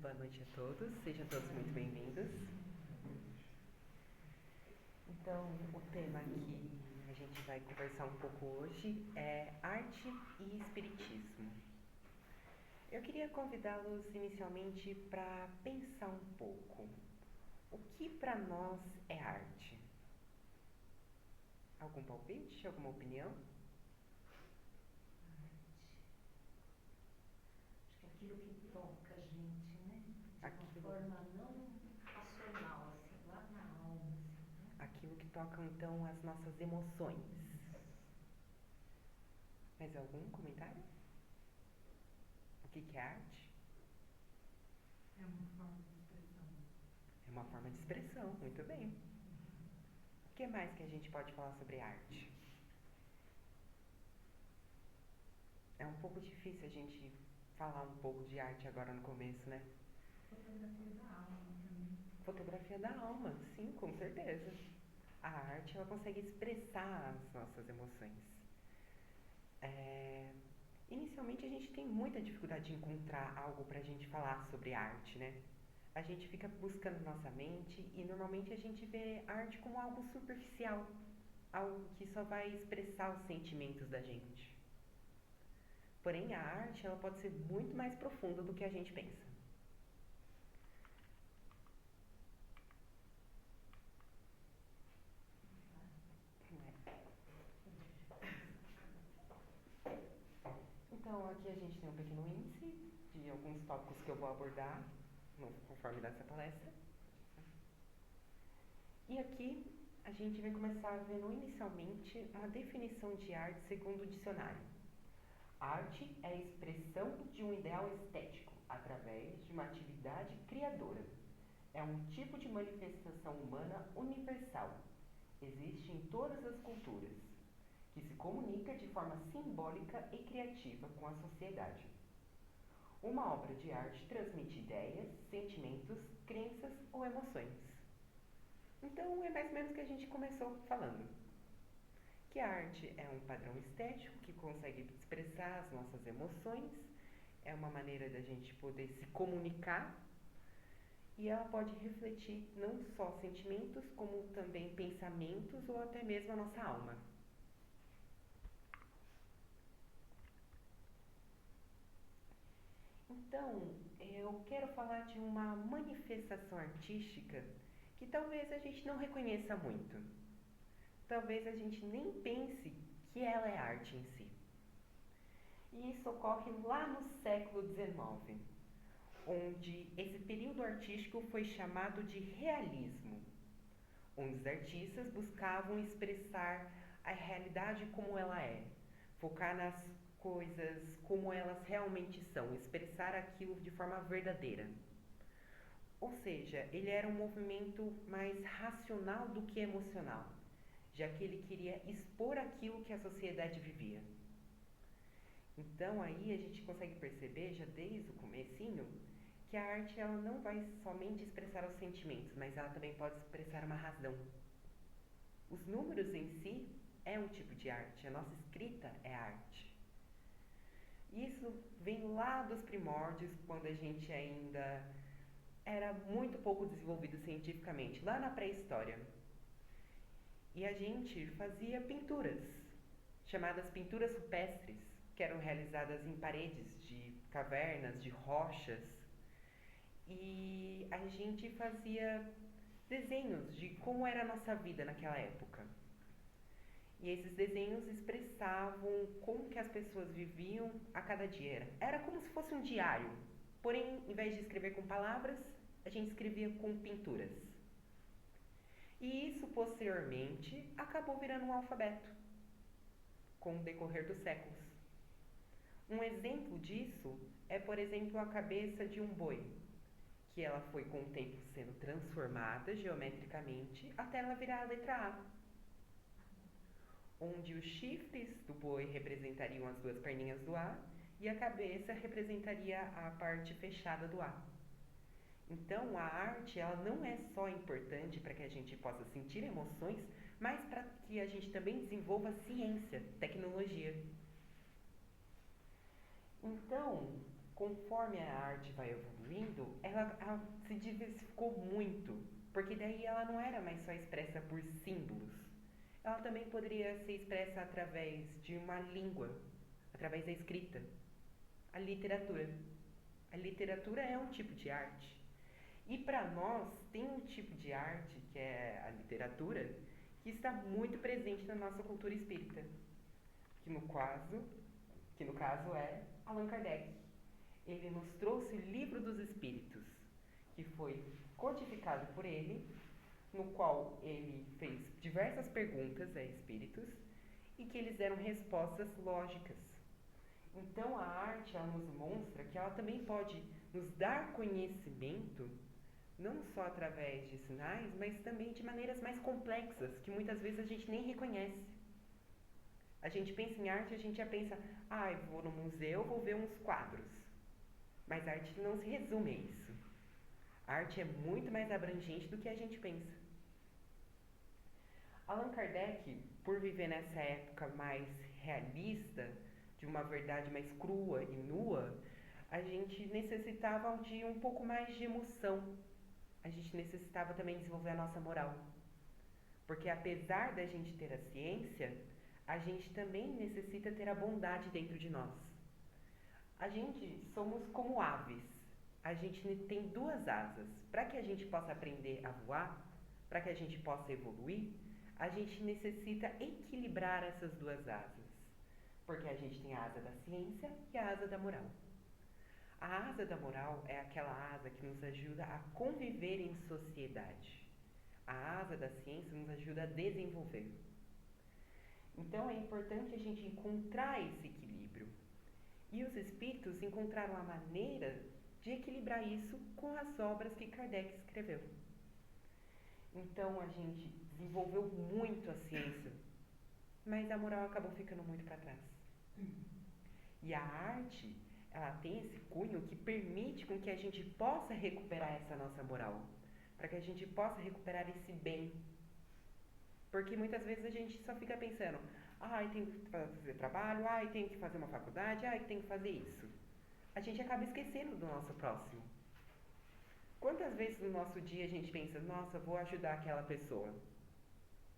boa noite a todos, sejam todos muito bem-vindos. Então, o tema que a gente vai conversar um pouco hoje é arte e espiritismo. Eu queria convidá-los inicialmente para pensar um pouco. O que para nós é arte? Algum palpite? Alguma opinião? Acho que aquilo que toca a gente, né? De Aquilo... uma forma não racional, assim, lá na alma, assim, né? Aquilo que toca, então, as nossas emoções. Mais algum comentário? O que é arte? É uma forma de expressão. É uma forma de expressão, muito bem. O que mais que a gente pode falar sobre arte? É um pouco difícil a gente falar um pouco de arte agora no começo, né? Fotografia da alma também. Fotografia da alma, sim, com certeza. A arte, ela consegue expressar as nossas emoções. Inicialmente, a gente tem muita dificuldade de encontrar algo pra gente falar sobre arte, né? A gente fica buscando nossa mente e normalmente a gente vê arte como algo superficial, algo que só vai expressar os sentimentos da gente. Porém, a arte ela pode ser muito mais profunda do que a gente pensa. Então, aqui a gente tem um pequeno índice de alguns tópicos que eu vou abordar conforme dessa palestra. E aqui a gente vai começar vendo inicialmente uma definição de arte segundo o dicionário. Arte é a expressão de um ideal estético através de uma atividade criadora. É um tipo de manifestação humana universal. Existe em todas as culturas, que se comunica de forma simbólica e criativa com a sociedade. Uma obra de arte transmite ideias, sentimentos, crenças ou emoções. Então, é mais ou menos o que a gente começou falando. Que a arte é um padrão estético que consegue expressar as nossas emoções, é uma maneira da gente poder se comunicar e ela pode refletir não só sentimentos, como também pensamentos ou até mesmo a nossa alma. Então, eu quero falar de uma manifestação artística que talvez a gente não reconheça muito. Talvez a gente nem pense que ela é arte em si. E isso ocorre lá no século XIX, onde esse período artístico foi chamado de realismo, onde os artistas buscavam expressar a realidade como ela é, focar nas coisas como elas realmente são, expressar aquilo de forma verdadeira. Ou seja, ele era um movimento mais racional do que emocional, já que ele queria expor aquilo que a sociedade vivia. Então aí a gente consegue perceber, já desde o comecinho, que a arte ela não vai somente expressar os sentimentos, mas ela também pode expressar uma razão. Os números em si é um tipo de arte, a nossa escrita é arte. Isso vem lá dos primórdios, quando a gente ainda era muito pouco desenvolvido cientificamente, lá na pré-história. E a gente fazia pinturas, chamadas pinturas rupestres, que eram realizadas em paredes de cavernas, de rochas. E a gente fazia desenhos de como era a nossa vida naquela época. E esses desenhos expressavam como que as pessoas viviam a cada dia. Era como se fosse um diário. Porém, em vez de escrever com palavras, a gente escrevia com pinturas. E isso, posteriormente, acabou virando um alfabeto, com o decorrer dos séculos. Um exemplo disso é, por exemplo, a cabeça de um boi, que ela foi com o tempo sendo transformada geometricamente até ela virar a letra A, onde os chifres do boi representariam as duas perninhas do A e a cabeça representaria a parte fechada do A. Então, a arte ela não é só importante para que a gente possa sentir emoções, mas para que a gente também desenvolva ciência, tecnologia. Então, conforme a arte vai evoluindo, ela se diversificou muito, porque daí ela não era mais só expressa por símbolos. Ela também poderia ser expressa através de uma língua, através da escrita, a literatura. A literatura é um tipo de arte. E para nós tem um tipo de arte, que é a literatura, que está muito presente na nossa cultura espírita, que no caso é Allan Kardec. Ele nos trouxe o Livro dos Espíritos, que foi codificado por ele, no qual ele fez diversas perguntas a espíritos e que eles deram respostas lógicas. Então a arte ela nos mostra que ela também pode nos dar conhecimento, não só através de sinais, mas também de maneiras mais complexas, que muitas vezes a gente nem reconhece. A gente pensa em arte, a gente já pensa, eu vou no museu, vou ver uns quadros. Mas a arte não se resume a isso. A arte é muito mais abrangente do que a gente pensa. Allan Kardec, por viver nessa época mais realista, de uma verdade mais crua e nua, a gente necessitava de um pouco mais de emoção. A gente necessitava também desenvolver a nossa moral. Porque apesar da gente ter a ciência, a gente também necessita ter a bondade dentro de nós. A gente somos como aves. A gente tem duas asas. Para que a gente possa aprender a voar, para que a gente possa evoluir, a gente necessita equilibrar essas duas asas. Porque a gente tem a asa da ciência e a asa da moral. A asa da moral é aquela asa que nos ajuda a conviver em sociedade. A asa da ciência nos ajuda a desenvolver. Então é importante a gente encontrar esse equilíbrio. E os espíritos encontraram a maneira de equilibrar isso com as obras que Kardec escreveu. Então a gente desenvolveu muito a ciência, mas a moral acabou ficando muito para trás. E a arte, ela tem esse cunho que permite com que a gente possa recuperar essa nossa moral, para que a gente possa recuperar esse bem. Porque muitas vezes a gente só fica pensando, tem que fazer trabalho, tem que fazer uma faculdade, tem que fazer isso. A gente acaba esquecendo do nosso próximo. Quantas vezes no nosso dia a gente pensa, nossa, vou ajudar aquela pessoa?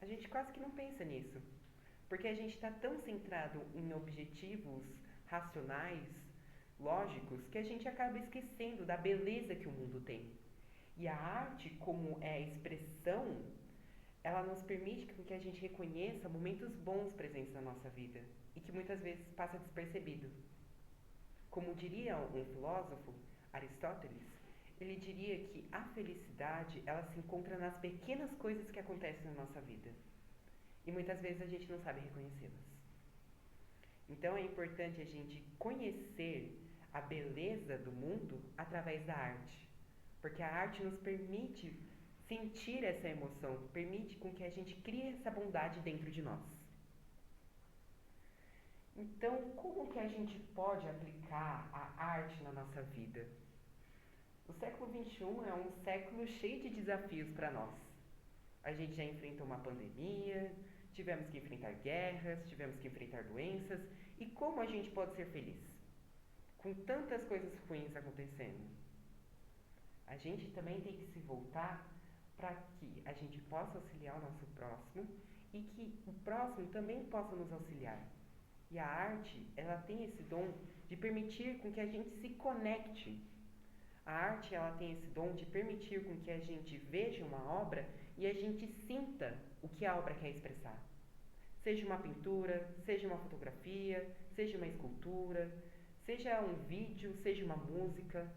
A gente quase que não pensa nisso. Porque a gente está tão centrado em objetivos racionais, lógicos, que a gente acaba esquecendo da beleza que o mundo tem. E a arte, como é a expressão, ela nos permite que a gente reconheça momentos bons presentes na nossa vida e que muitas vezes passa despercebido. Como diria um filósofo, Aristóteles, ele diria que a felicidade ela se encontra nas pequenas coisas que acontecem na nossa vida. E muitas vezes a gente não sabe reconhecê-las. Então é importante a gente conhecer a beleza do mundo através da arte. Porque a arte nos permite sentir essa emoção, permite com que a gente crie essa bondade dentro de nós. Então, como que a gente pode aplicar a arte na nossa vida? O século XXI é um século cheio de desafios para nós. A gente já enfrentou uma pandemia, tivemos que enfrentar guerras, tivemos que enfrentar doenças. E como a gente pode ser feliz? Com tantas coisas ruins acontecendo. A gente também tem que se voltar para que a gente possa auxiliar o nosso próximo e que o próximo também possa nos auxiliar. E a arte, ela tem esse dom de permitir com que a gente se conecte. A arte, ela tem esse dom de permitir com que a gente veja uma obra e a gente sinta o que a obra quer expressar. Seja uma pintura, seja uma fotografia, seja uma escultura, seja um vídeo, seja uma música.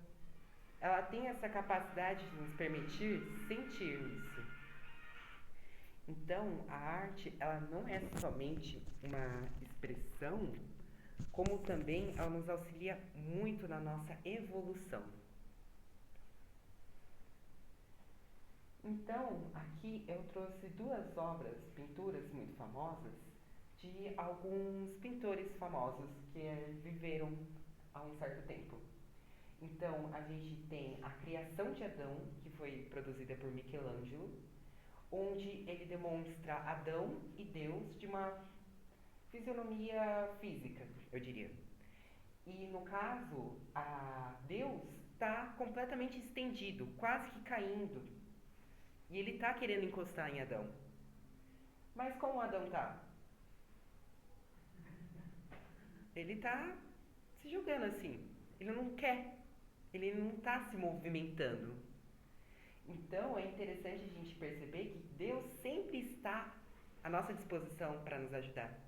Ela tem essa capacidade de nos permitir sentir isso. Então, a arte, ela não é somente uma expressão, como também ela nos auxilia muito na nossa evolução. Então, aqui eu trouxe duas obras, pinturas muito famosas, de alguns pintores famosos que viveram há um certo tempo. Então, a gente tem a Criação de Adão, que foi produzida por Michelangelo, onde ele demonstra Adão e Deus de uma fisionomia física, eu diria. E no caso, Deus está completamente estendido, quase que caindo. E ele está querendo encostar em Adão. Mas como Adão está? Ele está se julgando assim. Ele não quer. Ele não está se movimentando. Então é interessante a gente perceber que Deus sempre está à nossa disposição para nos ajudar.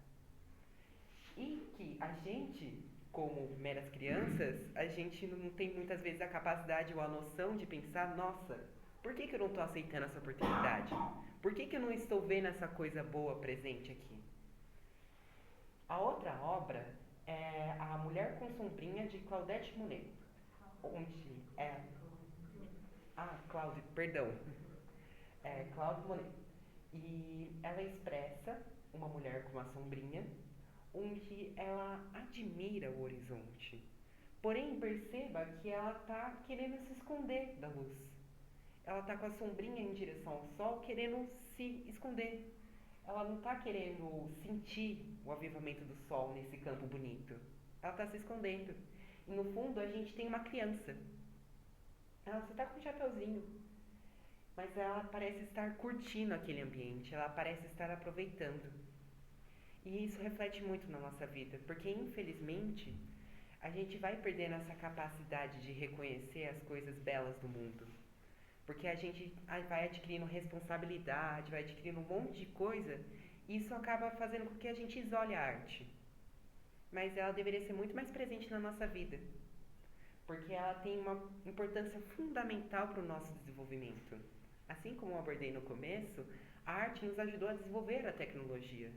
E que a gente, como meras crianças, a gente não tem muitas vezes a capacidade ou a noção de pensar, nossa, por que eu não estou aceitando essa oportunidade? Por que eu não estou vendo essa coisa boa presente aqui? A outra obra é A Mulher com Sombrinha, de Claudette Monet. Onde é... Claude, perdão. Claude Monet. E ela expressa uma mulher com uma sombrinha, onde ela admira o horizonte. Porém, perceba que ela está querendo se esconder da luz. Ela está com a sombrinha em direção ao sol, querendo se esconder. Ela não está querendo sentir o avivamento do sol nesse campo bonito. Ela está se escondendo. E no fundo a gente tem uma criança. Ela só está com um chapeuzinho. Mas ela parece estar curtindo aquele ambiente. Ela parece estar aproveitando. E isso reflete muito na nossa vida. Porque infelizmente a gente vai perdendo essa capacidade de reconhecer as coisas belas do mundo. Porque a gente vai adquirindo responsabilidade, vai adquirindo um monte de coisa, e isso acaba fazendo com que a gente isole a arte. Mas ela deveria ser muito mais presente na nossa vida, porque ela tem uma importância fundamental para o nosso desenvolvimento. Assim como eu abordei no começo, a arte nos ajudou a desenvolver a tecnologia,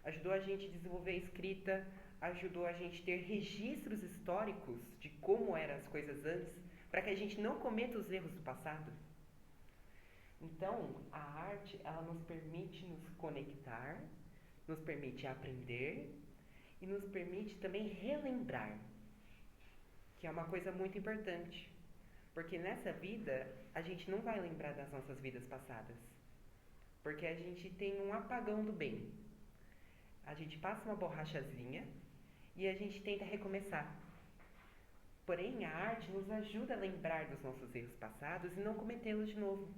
ajudou a gente a desenvolver a escrita, ajudou a gente a ter registros históricos de como eram as coisas antes, para que a gente não cometa os erros do passado. Então, a arte, ela nos permite nos conectar, nos permite aprender e nos permite também relembrar, que é uma coisa muito importante. Porque nessa vida, a gente não vai lembrar das nossas vidas passadas. Porque a gente tem um apagão do bem. A gente passa uma borrachazinha e a gente tenta recomeçar. Porém, a arte nos ajuda a lembrar dos nossos erros passados e não cometê-los de novo.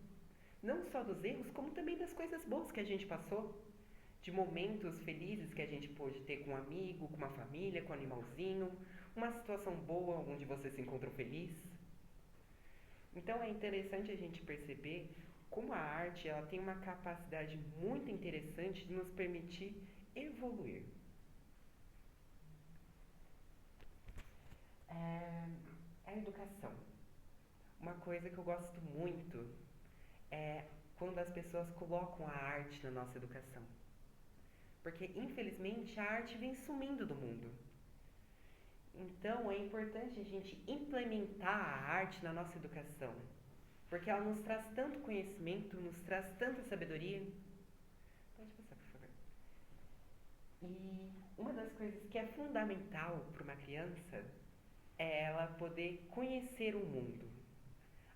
Não só dos erros, como também das coisas boas que a gente passou. De momentos felizes que a gente pôde ter com um amigo, com uma família, com um animalzinho. Uma situação boa onde você se encontrou feliz. Então é interessante a gente perceber como a arte ela tem uma capacidade muito interessante de nos permitir evoluir. A educação. Uma coisa que eu gosto muito é quando as pessoas colocam a arte na nossa educação. Porque, infelizmente, a arte vem sumindo do mundo. Então, é importante a gente implementar a arte na nossa educação. Porque ela nos traz tanto conhecimento, nos traz tanta sabedoria. Pode passar, por favor. E uma das coisas que é fundamental para uma criança é ela poder conhecer o mundo.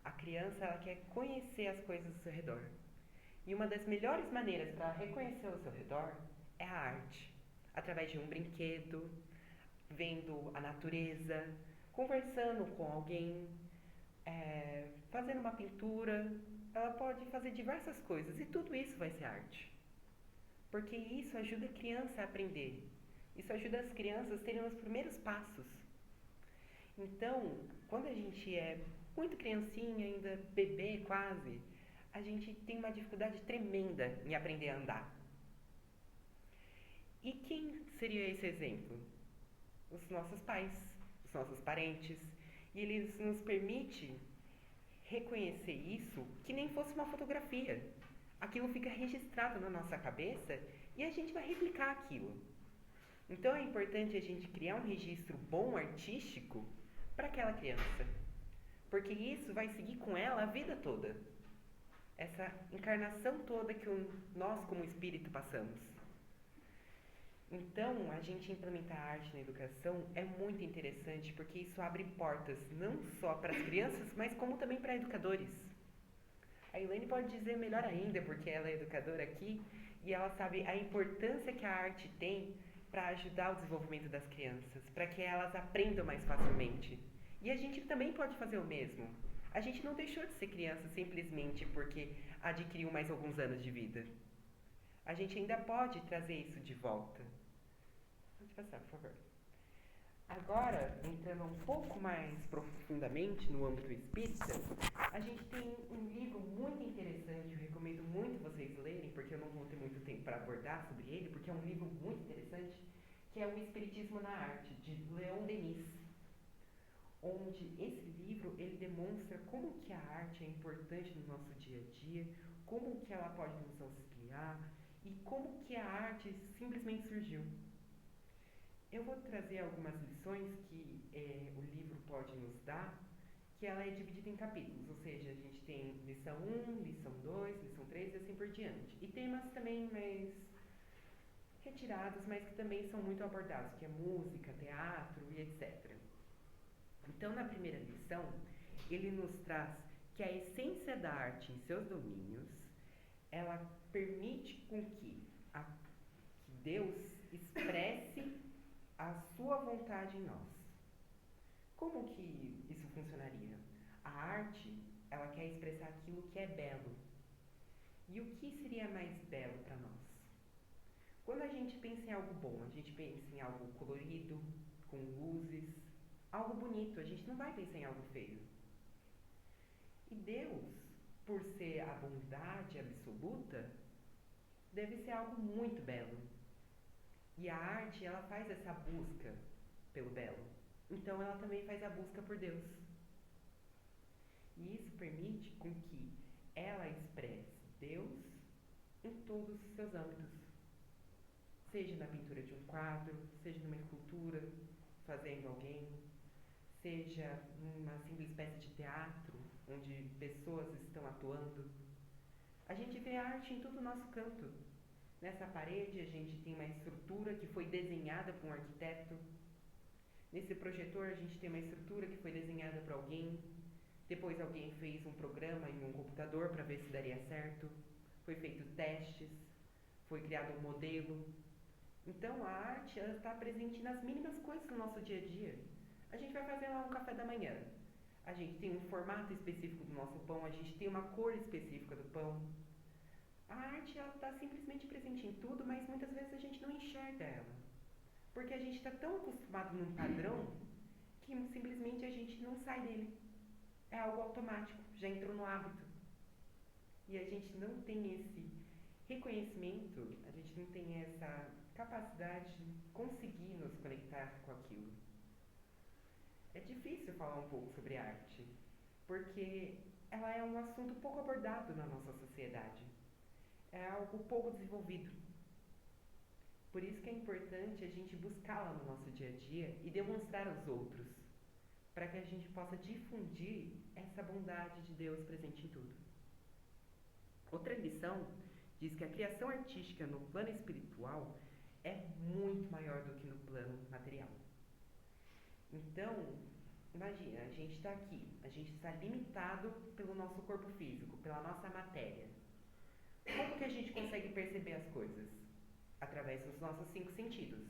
A criança ela quer conhecer as coisas ao seu redor. E uma das melhores maneiras para reconhecer o seu redor é a arte. Através de um brinquedo, vendo a natureza, conversando com alguém, fazendo uma pintura. Ela pode fazer diversas coisas e tudo isso vai ser arte. Porque isso ajuda a criança a aprender. Isso ajuda as crianças a terem os primeiros passos. Então, quando a gente é muito criancinha, ainda bebê quase, a gente tem uma dificuldade tremenda em aprender a andar. E quem seria esse exemplo? Os nossos pais, os nossos parentes. E eles nos permitem reconhecer isso que nem fosse uma fotografia. Aquilo fica registrado na nossa cabeça e a gente vai replicar aquilo. Então é importante a gente criar um registro bom artístico para aquela criança. Porque isso vai seguir com ela a vida toda. Essa encarnação toda que nós como espírito passamos. Então, a gente implementar a arte na educação é muito interessante porque isso abre portas não só para as crianças, mas como também para educadores. A Elaine pode dizer melhor ainda, porque ela é educadora aqui e ela sabe a importância que a arte tem para ajudar o desenvolvimento das crianças, para que elas aprendam mais facilmente. E a gente também pode fazer o mesmo. A gente não deixou de ser criança simplesmente porque adquiriu mais alguns anos de vida. A gente ainda pode trazer isso de volta. Pode passar, por favor. Agora, entrando um pouco mais profundamente no âmbito espírita, a gente tem um livro muito interessante, eu recomendo muito vocês lerem, porque eu não vou ter muito tempo para abordar sobre ele, porque é um livro muito interessante, que é O Espiritismo na Arte, de Leon Denis, onde esse livro ele demonstra como que a arte é importante no nosso dia a dia, como que ela pode nos auxiliar e como que a arte simplesmente surgiu. Eu vou trazer algumas lições que o livro pode nos dar, que ela é dividida em capítulos, ou seja, a gente tem lição 1, lição 2, lição 3 e assim por diante. E temas também mais retirados, mas que também são muito abordados, que é música, teatro e etc. Então, na primeira lição, ele nos traz que a essência da arte em seus domínios, ela permite com que Deus expresse a sua vontade em nós. Como que isso funcionaria? A arte, ela quer expressar aquilo que é belo. E o que seria mais belo para nós? Quando a gente pensa em algo bom, a gente pensa em algo colorido, com luzes, algo bonito, a gente não vai pensar em algo feio. E Deus, por ser a bondade absoluta, deve ser algo muito belo. E a arte, ela faz essa busca pelo belo. Então, ela também faz a busca por Deus. E isso permite com que ela expresse Deus em todos os seus âmbitos. Seja na pintura de um quadro, seja numa escultura, fazendo alguém, seja numa simples peça de teatro, onde pessoas estão atuando. A gente vê arte em todo o nosso canto. Nessa parede a gente tem uma estrutura que foi desenhada por um arquiteto. Nesse projetor a gente tem uma estrutura que foi desenhada por alguém. Depois alguém fez um programa em um computador para ver se daria certo. Foi feito testes. Foi criado um modelo. Então a arte está presente nas mínimas coisas do nosso dia a dia. A gente vai fazer lá um café da manhã. A gente tem um formato específico do nosso pão. A gente tem uma cor específica do pão. A arte está simplesmente presente em tudo, mas muitas vezes a gente não enxerga ela. Porque a gente está tão acostumado num padrão que simplesmente a gente não sai dele. É algo automático, já entrou no hábito. E a gente não tem esse reconhecimento, a gente não tem essa capacidade de conseguir nos conectar com aquilo. É difícil falar um pouco sobre arte, porque ela é um assunto pouco abordado na nossa sociedade. É algo pouco desenvolvido. Por isso que é importante a gente buscá-la no nosso dia a dia e demonstrar aos outros, para que a gente possa difundir essa bondade de Deus presente em tudo. Outra lição diz que a criação artística no plano espiritual é muito maior do que no plano material. Então, imagina, a gente está aqui, a gente está limitado pelo nosso corpo físico, pela nossa matéria. Como que a gente consegue perceber as coisas? Através dos nossos 5 sentidos: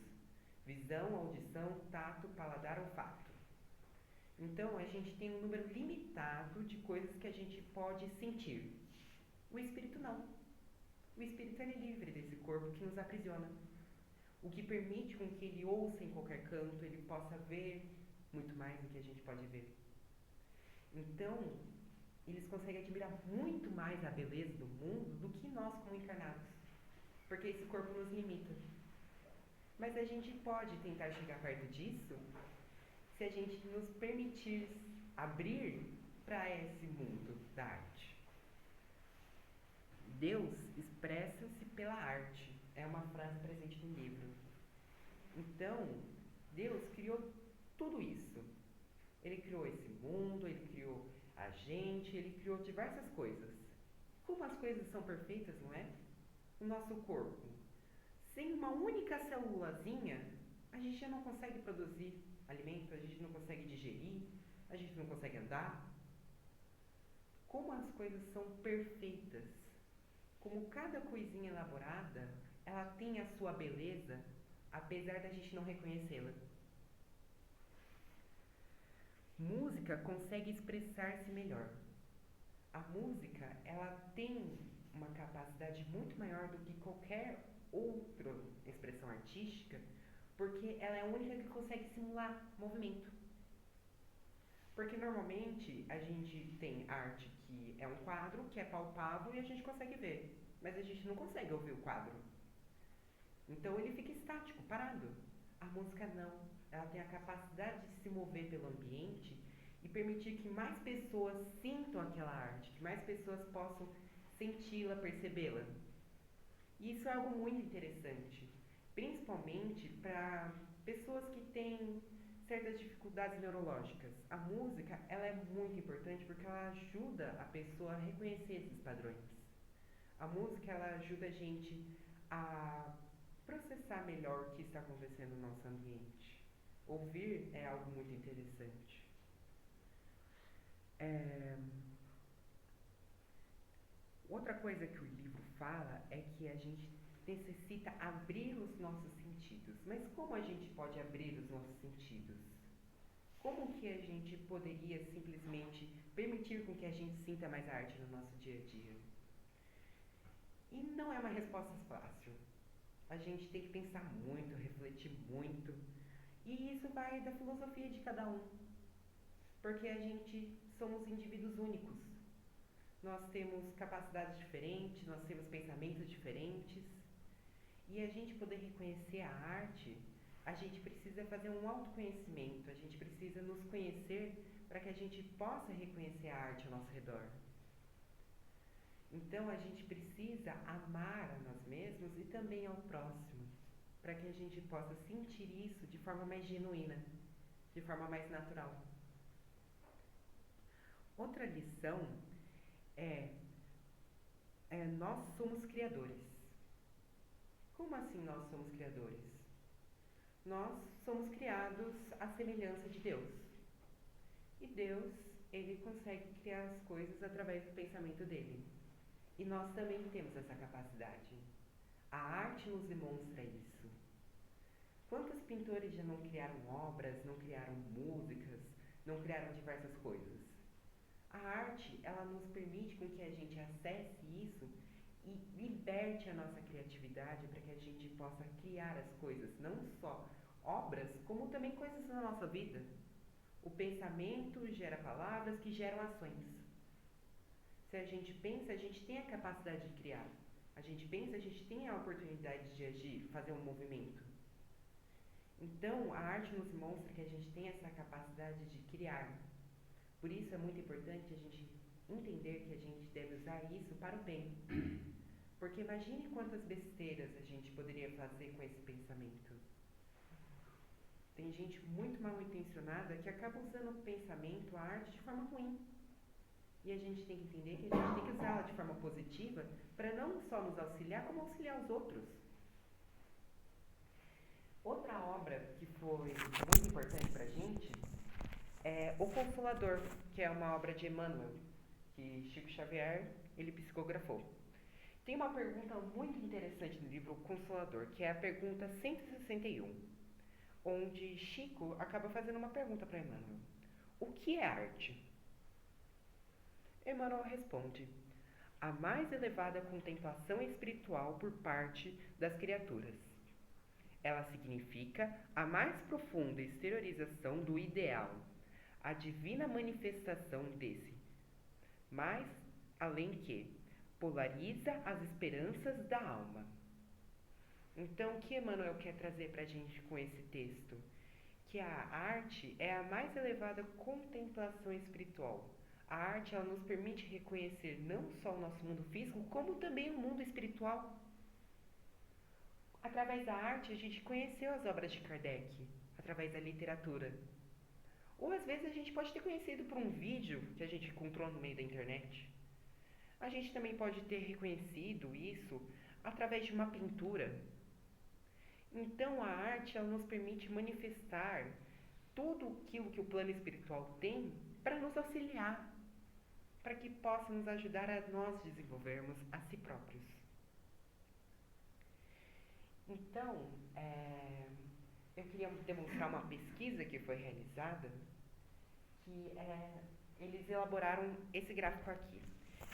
visão, audição, tato, paladar, olfato. Então, a gente tem um número limitado de coisas que a gente pode sentir. O espírito não. O espírito é livre desse corpo que nos aprisiona. O que permite com que ele ouça em qualquer canto, ele possa ver muito mais do que a gente pode ver. Então, eles conseguem admirar muito mais a beleza do mundo do que nós como encarnados. Porque esse corpo nos limita. Mas a gente pode tentar chegar perto disso se a gente nos permitir abrir para esse mundo da arte. Deus expressa-se pela arte. É uma frase presente no livro. Então, Deus criou tudo isso. Ele criou esse mundo, ele criou a gente, ele criou diversas coisas. Como as coisas são perfeitas, não é? O nosso corpo. Sem uma única célulazinha, a gente já não consegue produzir alimento, a gente não consegue digerir, a gente não consegue andar. Como as coisas são perfeitas. Como cada coisinha elaborada, ela tem a sua beleza, apesar da gente não reconhecê-la. Música consegue expressar-se melhor. A música, ela tem uma capacidade muito maior do que qualquer outra expressão artística, porque ela é a única que consegue simular movimento. Porque normalmente a gente tem arte que é um quadro, que é palpável e a gente consegue ver, mas a gente não consegue ouvir o quadro. Então ele fica estático, parado. A música não. Ela tem a capacidade de se mover pelo ambiente e permitir que mais pessoas sintam aquela arte, que mais pessoas possam senti-la, percebê-la. E isso é algo muito interessante, principalmente para pessoas que têm certas dificuldades neurológicas. A música, ela é muito importante porque ela ajuda a pessoa a reconhecer esses padrões. A música, ela ajuda a gente a processar melhor o que está acontecendo no nosso ambiente. Ouvir é algo muito interessante. Outra coisa que o livro fala é que a gente necessita abrir os nossos sentidos. Mas como a gente pode abrir os nossos sentidos? Como que a gente poderia simplesmente permitir com que a gente sinta mais arte no nosso dia a dia? E não é uma resposta fácil. A gente tem que pensar muito, refletir muito. E isso vai da filosofia de cada um. Porque a gente somos indivíduos únicos. Nós temos capacidades diferentes, nós temos pensamentos diferentes. E a gente poder reconhecer a arte, a gente precisa fazer um autoconhecimento, a gente precisa nos conhecer para que a gente possa reconhecer a arte ao nosso redor. Então a gente precisa amar a nós mesmos e também ao próximo, para que a gente possa sentir isso de forma mais genuína, de forma mais natural. Outra lição é nós somos criadores. Como assim nós somos criadores? Nós somos criados à semelhança de Deus. E Deus, ele consegue criar as coisas através do pensamento dele. E nós também temos essa capacidade. A arte nos demonstra isso. Quantos pintores já não criaram obras, não criaram músicas, não criaram diversas coisas? A arte, ela nos permite com que a gente acesse isso e liberte a nossa criatividade para que a gente possa criar as coisas, não só obras, como também coisas na nossa vida. O pensamento gera palavras que geram ações. Se a gente pensa, a gente tem a capacidade de criar. A gente pensa, a gente tem a oportunidade de agir, fazer um movimento. Então, a arte nos mostra que a gente tem essa capacidade de criar. Por isso é muito importante a gente entender que a gente deve usar isso para o bem. Porque imagine quantas besteiras a gente poderia fazer com esse pensamento. Tem gente muito mal intencionada que acaba usando o pensamento, a arte, de forma ruim. E a gente tem que entender que a gente tem que usá-la de forma positiva para não só nos auxiliar, como auxiliar os outros. Outra obra que foi muito importante para a gente é O Consolador, que é uma obra de Emmanuel, que Chico Xavier ele psicografou. Tem uma pergunta muito interessante no livro O Consolador, que é a pergunta 161, onde Chico acaba fazendo uma pergunta para Emmanuel. O que é arte? Emmanuel responde: a mais elevada contemplação espiritual por parte das criaturas. Ela significa a mais profunda exteriorização do ideal, a divina manifestação desse, mas além que polariza as esperanças da alma. Então, o que Emmanuel quer trazer para a gente com esse texto? Que a arte é a mais elevada contemplação espiritual. A arte, ela nos permite reconhecer não só o nosso mundo físico, como também o mundo espiritual. Através da arte, a gente conheceu as obras de Kardec, através da literatura. Ou às vezes a gente pode ter conhecido por um vídeo que a gente encontrou no meio da internet. A gente também pode ter reconhecido isso através de uma pintura. Então a arte, ela nos permite manifestar tudo aquilo que o plano espiritual tem para nos auxiliar, para que possa nos ajudar a nós desenvolvermos a si próprios. Então, eu queria demonstrar uma pesquisa que foi realizada, eles elaboraram esse gráfico aqui.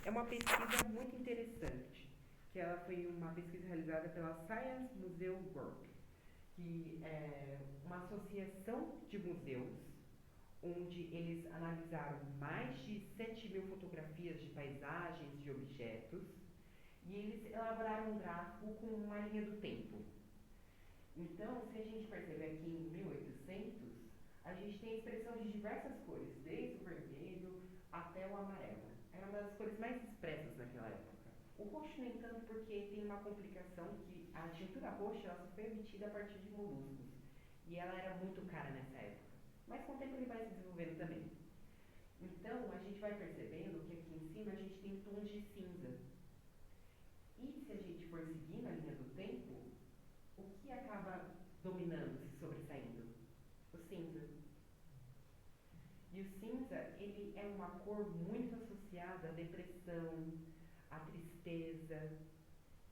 É uma pesquisa muito interessante, que ela foi uma pesquisa realizada pela Science Museum Group, que é uma associação de museus, onde eles analisaram mais de 7.000 fotografias de paisagens, de objetos, e eles elaboraram um gráfico com uma linha do tempo. Então, se a gente perceber aqui em 1800, a gente tem a expressão de diversas cores, desde o vermelho até o amarelo. Era uma das cores mais expressas naquela época. O roxo, no entanto, porque tem uma complicação que a tintura roxa ela só foi obtida a partir de moluscos. E ela era muito cara nessa época. Mas com o tempo ele vai se desenvolvendo também. Então, a gente vai percebendo que aqui em cima a gente tem tons de cinza. E se a gente for seguindo a linha do tempo, o que acaba dominando, se sobressaindo? O cinza. E o cinza, ele é uma cor muito associada à depressão, à tristeza.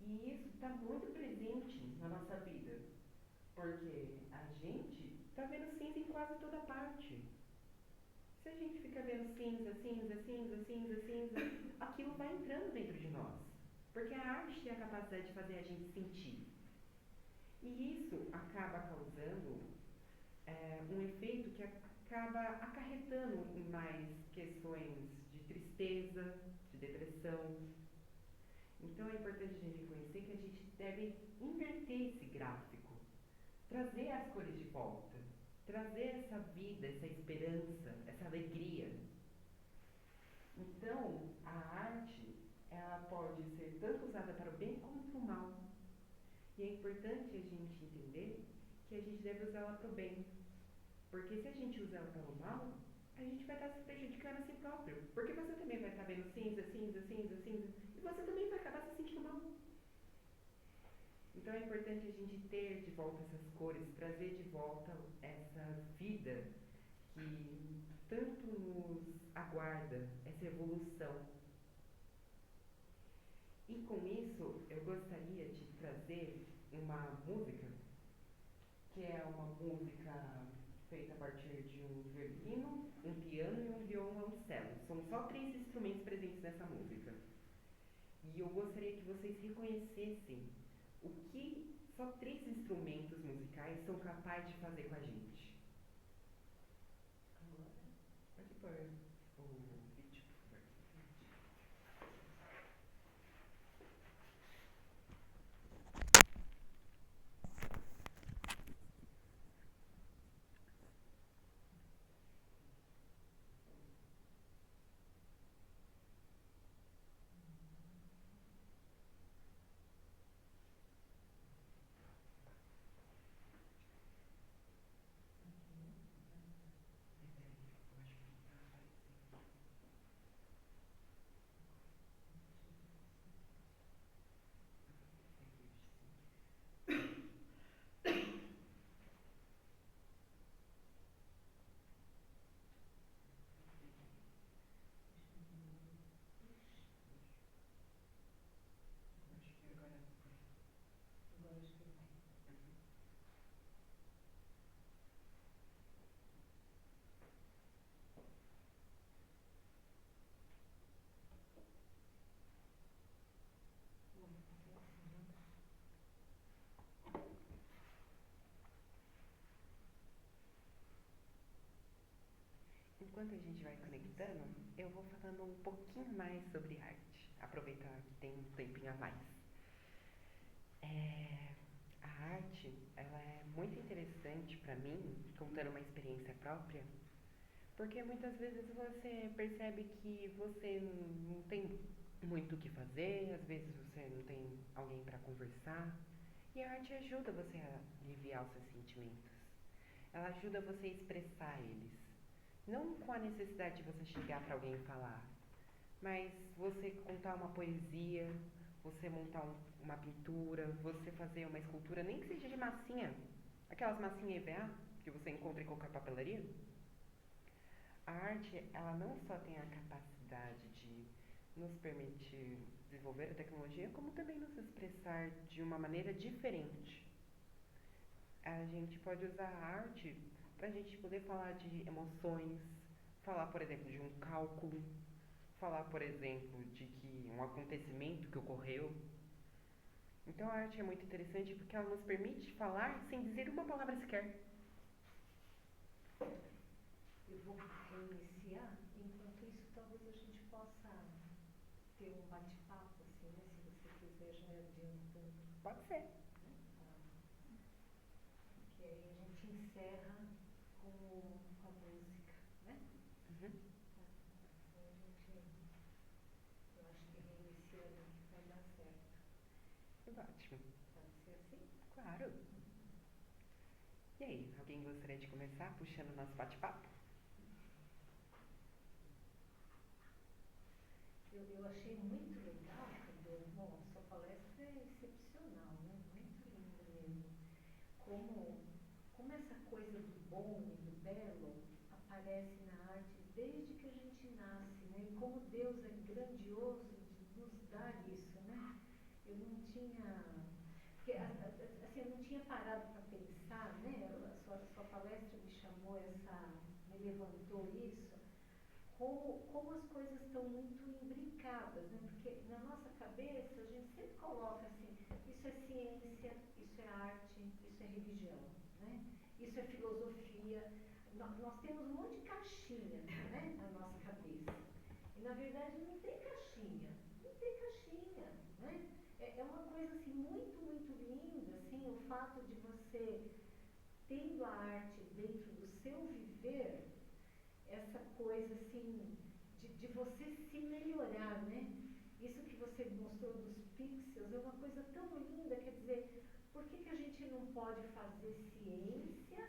E isso está muito presente na nossa vida. Porque a gente está vendo cinza em quase toda parte. Se a gente fica vendo cinza, cinza, cinza, cinza, cinza, aquilo vai entrando dentro de nós. Porque a arte tem a capacidade de fazer a gente sentir. E isso acaba causando um efeito que acaba acarretando em mais questões de tristeza, de depressão. Então é importante a gente reconhecer que a gente deve inverter esse gráfico, trazer as cores de volta, trazer essa vida, essa esperança, essa alegria. Então, a arte, ela pode ser tanto usada para o bem como para o mal. E é importante a gente entender que a gente deve usá-la para o bem. Porque se a gente usar ela para o mal, a gente vai estar se prejudicando a si próprio. Porque você também vai estar vendo cinza, cinza, cinza, cinza, e você também vai acabar se sentindo mal. Então é importante a gente ter de volta essas cores, trazer de volta essa vida que tanto nos aguarda, essa evolução. E com isso, eu gostaria de trazer uma música, que é uma música feita a partir de um violino, um piano e um violoncelo. São só 3 instrumentos presentes nessa música. E eu gostaria que vocês reconhecessem o que só 3 instrumentos musicais são capazes de fazer com a gente. Agora, Pode pôr o vídeo, por favor. agora acho que vai. Ué, tá assim, não? Enquanto a gente vai conectando, eu vou falando um pouquinho mais sobre arte. Aproveitar que tem um tempinho a mais. A arte, ela é muito interessante para mim, contando uma experiência própria, porque muitas vezes você percebe que você não tem muito o que fazer, às vezes você não tem alguém para conversar, e a arte ajuda você a aliviar os seus sentimentos. Ela ajuda você a expressar eles. Não com a necessidade de você chegar para alguém e falar, mas você contar uma poesia, você montar uma pintura, você fazer uma escultura, nem que seja de massinha, aquelas massinhas EVA que você encontra em qualquer papelaria. A arte, ela não só tem a capacidade de nos permitir desenvolver a tecnologia, como também nos expressar de uma maneira diferente. A gente pode usar a arte para a gente poder falar de emoções, falar, por exemplo, de um cálculo, falar, por exemplo, de que um acontecimento que ocorreu. Então a arte é muito interessante porque ela nos permite falar sem dizer uma palavra sequer. Eu vou reiniciar, enquanto isso talvez a gente possa ter um bate-papo, assim, né? Se você quiser já ir adiantando, Pode ser. né? Porque aí a gente encerra com a música, né? Uhum. Tá. Então a gente, eu acho que reiniciando vai dar certo. Ótimo. Pode ser assim? Claro. E aí, alguém gostaria de começar puxando o nosso bate-papo? Eu achei muito legal, Cadê? Bom, a sua palestra é excepcional, né? Muito linda mesmo. Como essa coisa do bom e do belo aparece na arte desde que a gente nasce, né? E como Deus é grandioso de nos dar isso, né? Eu não tinha, porque, assim, eu não tinha parado para pensar, né? A sua palestra me chamou me levantou isso, como as coisas estão muito imbricadas, né? Porque na nossa cabeça a gente sempre coloca assim, isso é ciência, isso é arte, isso é religião, né? Isso é filosofia. Nós temos um monte de caixinha, né, na nossa cabeça. E na verdade não tem caixinha, não tem caixinha, né? É uma coisa assim muito, muito linda, assim, o fato de você tendo a arte dentro do seu viver, essa coisa assim de você se melhorar, né? Isso que você mostrou dos pixels é uma coisa tão linda, quer dizer, por que a gente não pode fazer ciência,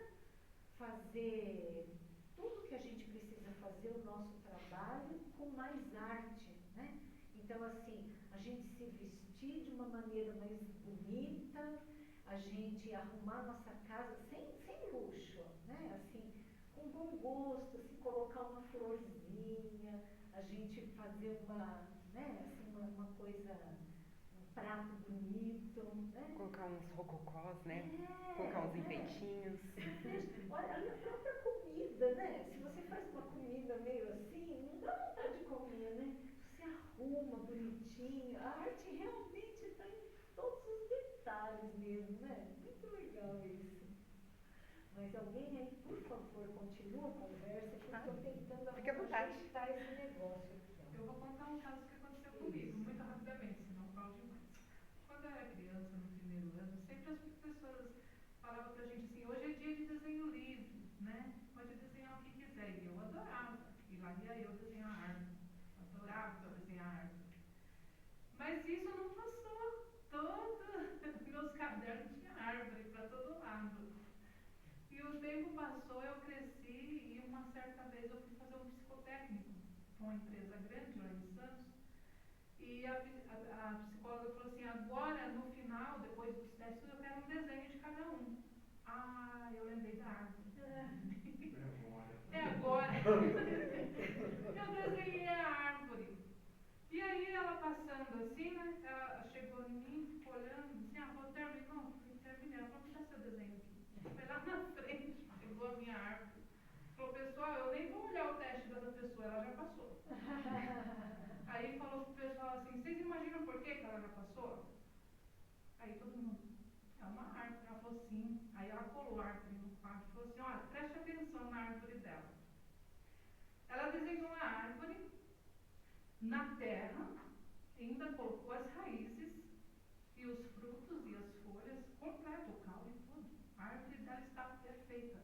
fazer tudo que a gente precisa fazer, o nosso trabalho, com mais arte, né? Então, assim, a gente se vestir de uma maneira mais bonita, a gente arrumar nossa casa sem luxo, né? Assim, com bom gosto, se colocar uma florzinha, a gente fazer né, assim, uma coisa, um prato bonito, né? Colocar uns rococós, né? É, Colocar uns né? enfeitinhos. Você veja, olha a própria comida, né? Se você faz uma comida meio assim, não dá vontade de comer, né? Você arruma bonitinho, a arte realmente está em todos os detalhes mesmo, né? Muito legal isso. Mas alguém aí, por favor, continua a conversa, que eu estou tentando Fique à vontade. ajeitar esse negócio aqui. Ó. Eu vou contar um caso que aconteceu comigo, muito rapidamente, senão eu falo demais. Quando eu era criança, no primeiro ano, sempre as professoras falavam pra gente assim, hoje é dia de desenho livre, né? Pode desenhar o que quiser. E eu adorava. E lá ia eu desenhar árvore. Adorava desenhar árvore. Mas isso não passou. Meus cadernos tinham árvore para todo lado. E o tempo passou, eu cresci e uma certa vez eu fui fazer um psicotécnico com uma empresa grande lá em Santos. E a psicóloga falou assim, agora no final, depois dos testes, eu quero um desenho de cada um. Ah, eu lembrei da árvore. É agora. Eu desenhei a árvore. E aí ela passando assim, né? Ela chegou em mim, ficou olhando, disse, vou terminar. Não, terminei. Ela falou, me dá seu desenho aqui. Foi lá na frente, pegou a minha árvore. Falou, pessoal, eu nem vou olhar o teste dessa pessoa, ela já passou. Aí falou pro pessoal assim, vocês imaginam por que ela já passou? Aí todo mundo, é uma árvore. Ela falou, sim. Aí ela colou a árvore no quadro e falou assim, olha, preste atenção na árvore dela. Ela desenhou a árvore na terra, ainda colocou as raízes e os frutos e as folhas, completo, o caule e tudo. A árvore dela está perfeita.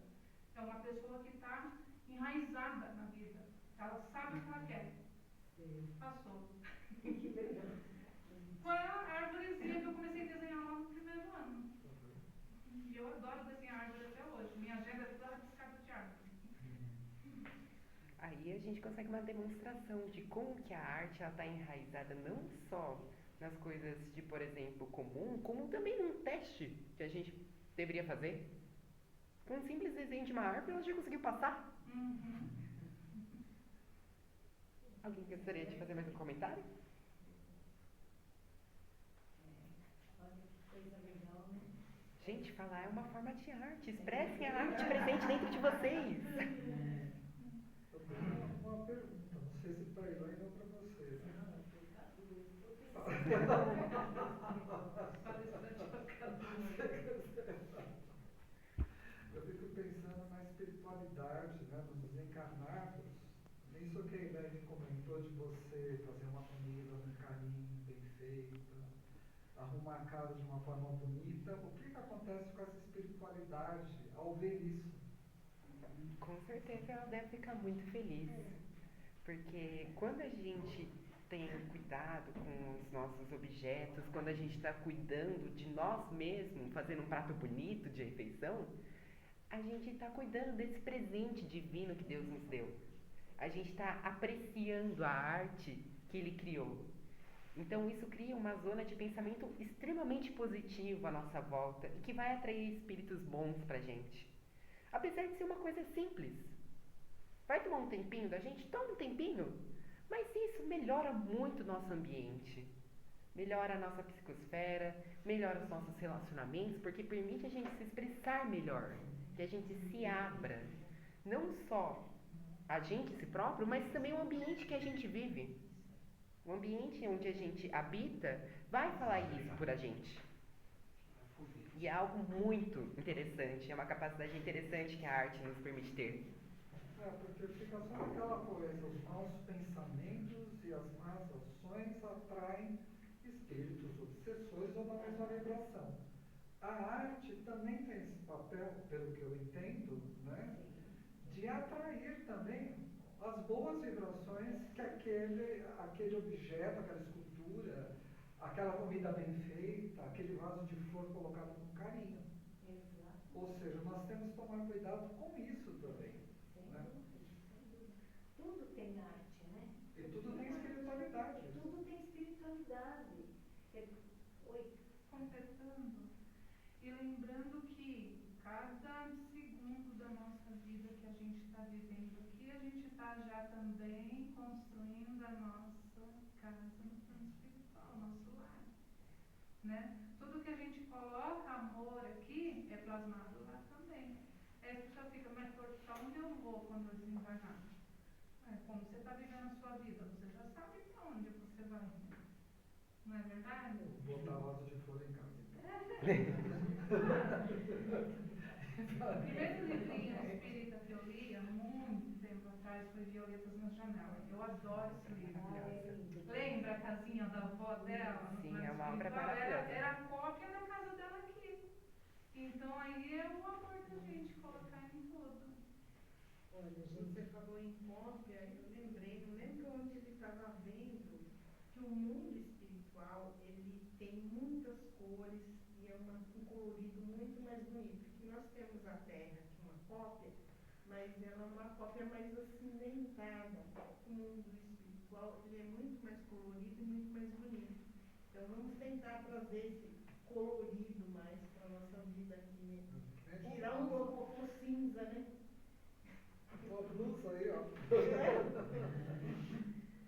É uma pessoa que está enraizada na vida. Ela sabe o que ela quer. Passou. Que legal. Foi a árvorezinha que eu comecei a desenhar lá no primeiro ano. E eu adoro desenhar árvore até hoje. Minha agenda é toda rabiscada de árvore. Aí a gente consegue uma demonstração de como que a arte está enraizada não só nas coisas de, por exemplo, comum, como também num teste que a gente deveria fazer. Com um simples desenho de uma árvore, ela já conseguiu passar. Uhum. Alguém gostaria de fazer mais um comentário? Olha que coisa legal, né? Gente, falar é uma forma de arte. Expressem a arte presente dentro de vocês. Eu tenho uma pergunta, não sei se para a Elaine ou para você. Não, pecador, estou pensando. Palestrante pecador. Eu fico pensando na espiritualidade, né, dos desencarnados. Isso que a Elaine comentou de você fazer uma comida com carinho, bem feita, arrumar a casa de uma forma bonita. O que acontece com essa espiritualidade ao ver isso? Com certeza ela deve ficar muito feliz. Porque quando a gente tem cuidado com os nossos objetos, quando a gente está cuidando de nós mesmos, fazendo um prato bonito de refeição, a gente está cuidando desse presente divino que Deus nos deu. A gente está apreciando a arte que Ele criou. Então isso cria uma zona de pensamento extremamente positivo à nossa volta e que vai atrair espíritos bons pra gente. Apesar de ser uma coisa simples. Vai tomar um tempinho da gente? Toma um tempinho. Mas isso melhora muito o nosso ambiente. Melhora a nossa psicosfera, melhora os nossos relacionamentos, porque permite a gente se expressar melhor. Que a gente se abra. Não só a gente, si próprio, mas também o ambiente que a gente vive. O ambiente onde a gente habita vai falar isso por a gente. E é algo muito interessante, é uma capacidade interessante que a arte nos permite ter. Porque fica só naquela coisa, os maus pensamentos e as más ações atraem espíritos obsessores ou da mesma vibração. A arte também tem esse papel, pelo que eu entendo, né, de atrair também as boas vibrações que aquele objeto, aquela escultura, aquela comida bem feita, aquele vaso de flor colocado com carinho. Exato. Ou seja, nós temos que tomar cuidado com isso também. Sem Né? dúvida, sem dúvida. Tudo tem arte, né? E tudo tem espiritualidade. Tudo tem espiritualidade. Oi? Completando e lembrando que cada segundo da nossa vida que a gente está vivendo aqui, a gente está já também construindo a nossa casa no plano espiritual, nosso lar. Né? Tudo que a gente coloca amor aqui é plasmado lá também. Aí a pessoa fica, mas para onde eu vou quando eu desencarnar? Como você está vivendo a sua vida, você já sabe para onde você vai. Não é verdade? Botar vaso de flor em casa. O primeiro livrinho espírita que eu li há muito tempo atrás foi Violetas na Janela. Eu adoro esse livro. Lembra a casinha da avó dela? Sim, é uma obra maravilhosa. Era a cópia da casa dela aqui. Então aí é o amor da gente colocar em tudo. Olha, você falou em cópia, eu lembrei, não lembro onde ele estava vendo que o mundo espiritual, ele tem muitas cores e é um colorido muito mais bonito. Que nós temos a Terra, que é uma cópia, mas ela é uma cópia mais acinzentada. O mundo espiritual, ele é muito mais colorido e muito mais bonito. Então vamos tentar trazer esse colorido mais para a nossa vida aqui, né? Tirar um pouco o cinza, né? Uma blusa aí, ó.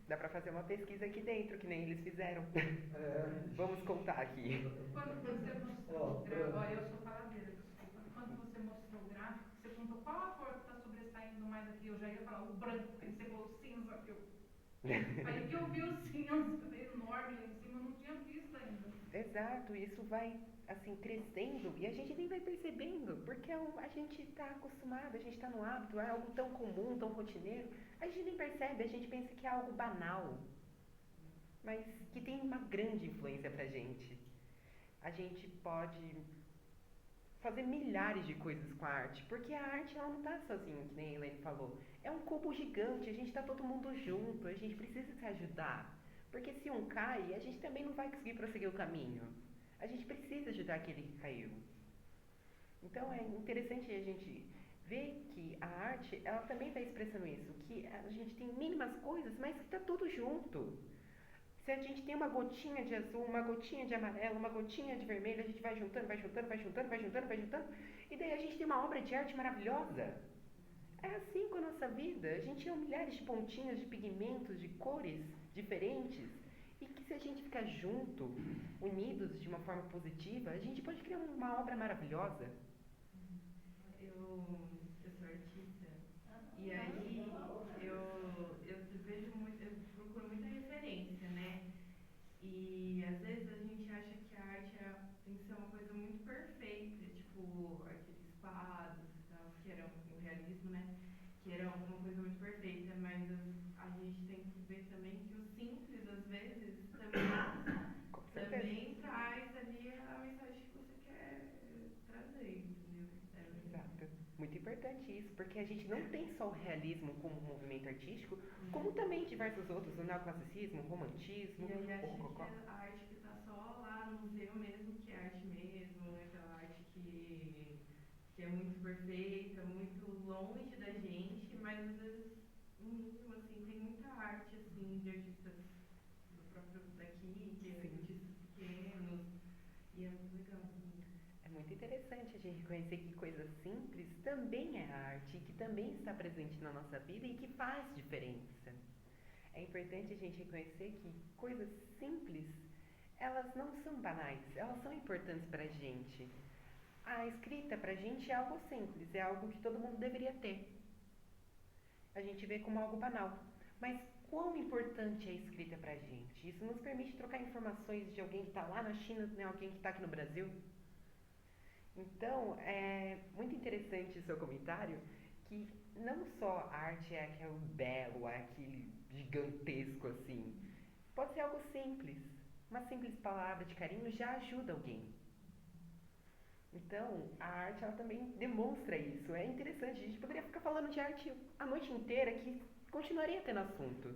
Dá pra fazer uma pesquisa aqui dentro, que nem eles fizeram. É. Vamos contar aqui. Quando você mostrou o gráfico, eu sou faladeira, desculpa. Quando você mostrou o gráfico, você perguntou qual a cor que está sobressaindo mais aqui. Eu já ia falar o branco, aí você falou cinza. Aí que eu vi o cinza enorme lá em cima, eu não tinha visto ainda. Exato, isso vai assim crescendo e a gente nem vai percebendo, porque a gente está acostumado, a gente está no hábito, é algo tão comum, tão rotineiro, a gente nem percebe, a gente pensa que é algo banal, mas que tem uma grande influência pra gente. A gente pode fazer milhares de coisas com a arte, porque a arte ela não está sozinha, que nem a Elaine falou, é um cubo gigante, a gente está todo mundo junto, a gente precisa se ajudar. Porque se um cai, a gente também não vai conseguir prosseguir o caminho. A gente precisa ajudar aquele que caiu. Então é interessante a gente ver que a arte, ela também está expressando isso, que a gente tem mínimas coisas, mas que está tudo junto. Se a gente tem uma gotinha de azul, uma gotinha de amarelo, uma gotinha de vermelho, a gente vai juntando, vai juntando, vai juntando, vai juntando, vai juntando, e daí a gente tem uma obra de arte maravilhosa. É assim com a nossa vida, a gente tem milhares de pontinhos, de pigmentos, de cores diferentes, E que se a gente ficar junto, unidos de uma forma positiva, a gente pode criar uma obra maravilhosa. Eu sou artista e aí eu vejo muito, eu procuro muita referência, né? E às vezes a gente acha que a arte tem que ser uma coisa muito perfeita, tipo aqueles quadros e tal, que eram o realismo, né? Que era uma coisa muito perfeita, mas a gente tem que ver também que o simples, às vezes, Com certeza. também traz ali a mensagem que você quer trazer, entendeu? Exato. Muito importante isso, porque a gente não tem só o realismo como movimento artístico, como também diversos outros, o neoclassicismo, o romantismo, E aí o acha rococó. que a arte que tá só lá no museu mesmo, que é arte mesmo, né? Aquela arte que é muito perfeita, muito longe da gente, mas às vezes, no mínimo, assim, tem muita arte, assim, de artistas do próprio daqui, que é Sim. artistas pequenos, e é muito legal também. É muito interessante a gente reconhecer que coisas simples também é arte, que também está presente na nossa vida e que faz diferença. É importante a gente reconhecer que coisas simples, elas não são banais, elas são importantes para a gente. A escrita para a gente é algo simples, é algo que todo mundo deveria ter. A gente vê como algo banal. Mas quão importante é a escrita para a gente? Isso nos permite trocar informações de alguém que está lá na China, né, alguém que está aqui no Brasil. Então, é muito interessante o seu comentário, que não só a arte é aquele belo, é aquele gigantesco assim. Pode ser algo simples. Uma simples palavra de carinho já ajuda alguém. Então, a arte ela também demonstra isso. É interessante, a gente poderia ficar falando de arte a noite inteira que continuaria tendo assunto.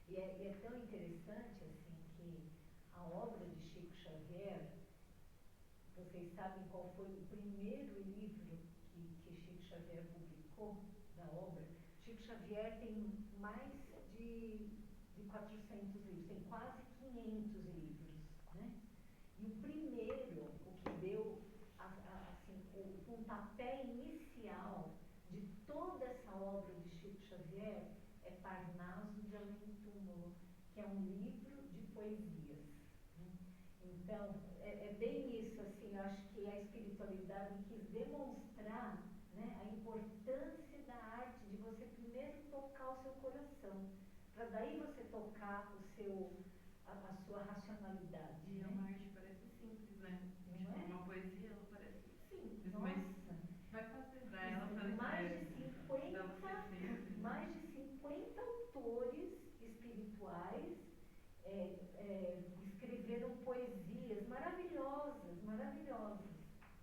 E é tão interessante assim que a obra de Chico Xavier, vocês sabem qual foi o primeiro livro que Chico Xavier publicou da obra? Chico Xavier tem mais de 400 livros, tem quase 500 livros, né? E o primeiro, o que deu assim, o pontapé inicial de toda essa obra de Chico Xavier é Parnaso de Além Túmulo, que é um livro de poesias, né? Então, é bem isso, assim, eu acho que a espiritualidade quis demonstrar, né, a importância da arte, de você primeiro tocar o seu coração, para daí você tocar a sua racionalidade. E né? é uma arte parece simples, né? Não Tipo, é? uma poesia, ela parece simples, Nossa. mas vai fazer pra ela fazer mais pra de você 50 autores espirituais escreveram poesias maravilhosas, maravilhosas.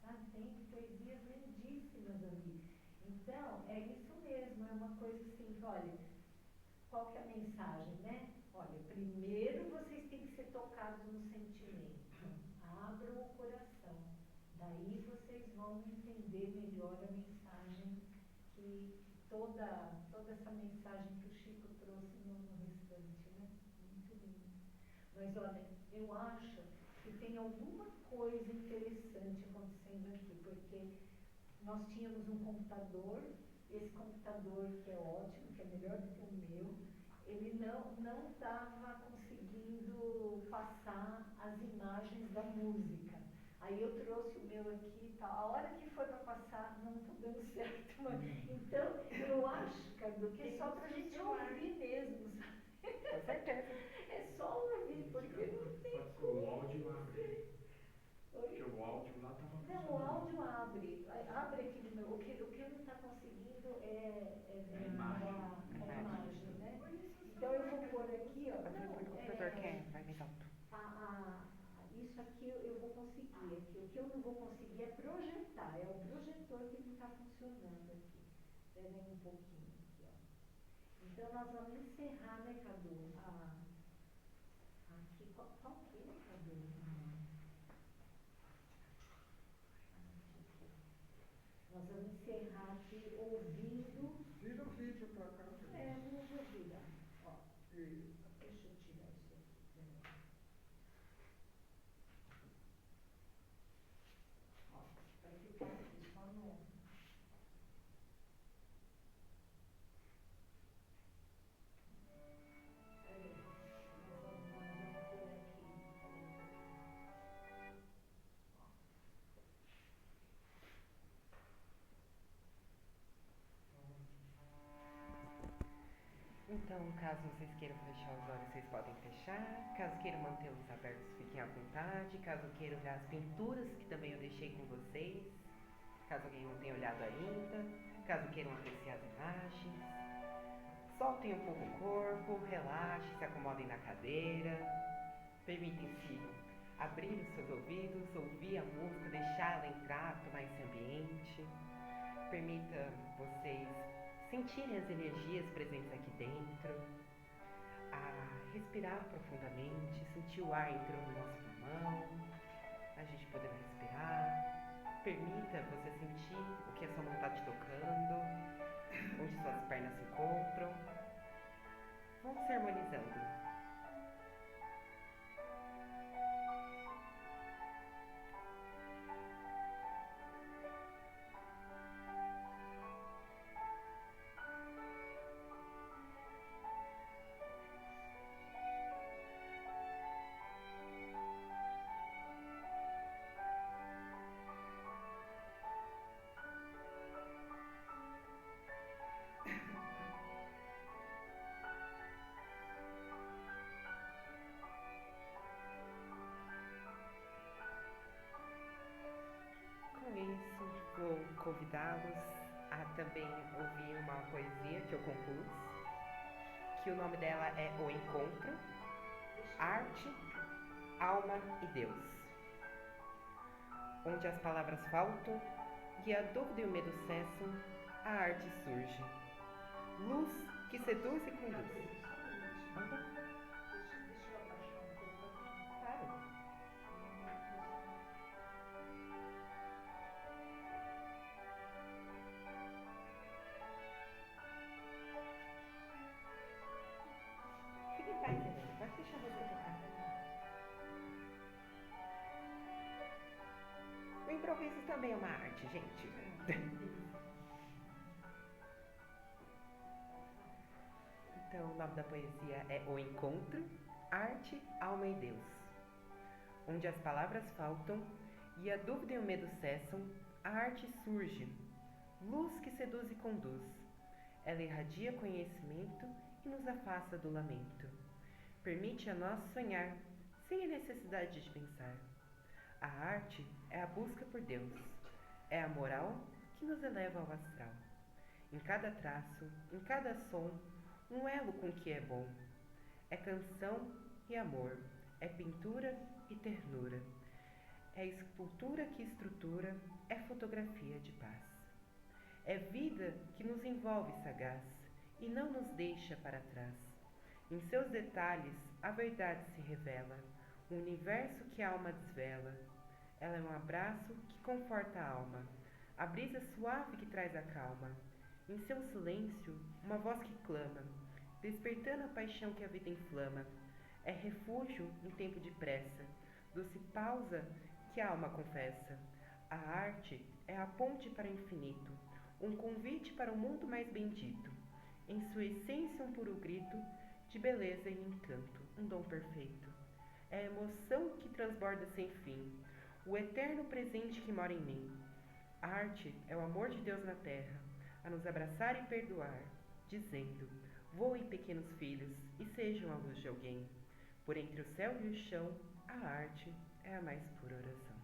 Tá? Tem poesias lindíssimas ali. Então, é isso mesmo, é uma coisa assim, olha, qual que é a mensagem, né? Olha, primeiro vocês têm que ser tocados no sentimento. Abram o coração. Daí vocês vão entender melhor a mensagem toda essa mensagem que o Chico trouxe no restante, né? Muito lindo. Mas olha, eu acho que tem alguma coisa interessante acontecendo aqui, porque nós tínhamos um computador, esse computador que é ótimo, que é melhor do que o meu, ele não estava conseguindo passar as imagens da música. Aí eu trouxe o meu aqui e tal. A hora que foi para passar, não está dando certo. Mas, então, eu acho, Cadu, que é só para a gente ouvir mesmo, sabe? Com certeza. É só ouvir, porque não tem como. O áudio abre. Oi? Porque o áudio lá estava funcionando. Não, o áudio abre. Abre aqui no meu. O que eu não está conseguindo é ver a imagem, né? Então eu vou pôr aqui, ó. Às vezes o computador vai mais alto. Isso aqui eu vou conseguir. Aqui. O que eu não vou conseguir é projetar. É o projetor que não está funcionando aqui. Esperem um pouquinho aqui, ó. Então nós vamos encerrar, né, Cadu? Aqui, qual que é, Cadu? Nós vamos encerrar aqui ouvindo. Vira o vídeo para cá. Não vou virar. Ó, Isso. deixa eu tirar isso aqui. Ó, vai ficar aqui só no. Peraí, nós vamos Então, caso vocês queiram fechar os olhos, vocês podem fechar. Caso queiram mantê-los abertos, fiquem à vontade. Caso queiram olhar as pinturas, que também eu deixei com vocês. Caso alguém não tenha olhado ainda. Caso queiram apreciar as imagens. Soltem um pouco o corpo, relaxem, se acomodem na cadeira. Permitem-se abrir os seus ouvidos, ouvir a música, deixá-la entrar, tomar esse ambiente. Permita vocês sentirem as energias presentes aqui dentro, a respirar profundamente, sentir o ar entrando no nosso pulmão, a gente poder respirar. Permita você sentir o que a sua mão está te tocando, onde suas pernas se encontram. Vamos se harmonizando. Com isso, vou convidá-los a também ouvir uma poesia que eu compus, que o nome dela é O Encontro, Arte, Alma e Deus. Onde as palavras faltam e a dúvida e o medo cessam, a arte surge. Luz que seduz e conduz. Deixa eu abaixar um pouco aqui. Claro. Fique em paz, Helena. Pode deixar a música tocar. O improviso também é uma arte, gente. Então, o nome da poesia é O Encontro, Arte, Alma e Deus. Onde as palavras faltam e a dúvida e o medo cessam, a arte surge, luz que seduz e conduz. Ela irradia conhecimento e nos afasta do lamento. Permite a nós sonhar, sem a necessidade de pensar. A arte é a busca por Deus, é a moral que nos eleva ao astral. Em cada traço, em cada som, um elo com o que é bom. É canção e amor, é pintura e ternura. É escultura que estrutura, é fotografia de paz. É vida que nos envolve sagaz e não nos deixa para trás. Em seus detalhes, a verdade se revela, o universo que a alma desvela. Ela é um abraço que conforta a alma, a brisa suave que traz a calma. Em seu silêncio, uma voz que clama, despertando a paixão que a vida inflama. É refúgio em tempo de pressa, doce pausa que a alma confessa. A arte é a ponte para o infinito, um convite para um mundo mais bendito. Em sua essência um puro grito de beleza e encanto, um dom perfeito. É a emoção que transborda sem fim, o eterno presente que mora em mim. A arte é o amor de Deus na terra, a nos abraçar e perdoar, dizendo: voem, pequenos filhos, e sejam a luz de alguém. Por entre o céu e o chão, a arte é a mais pura oração.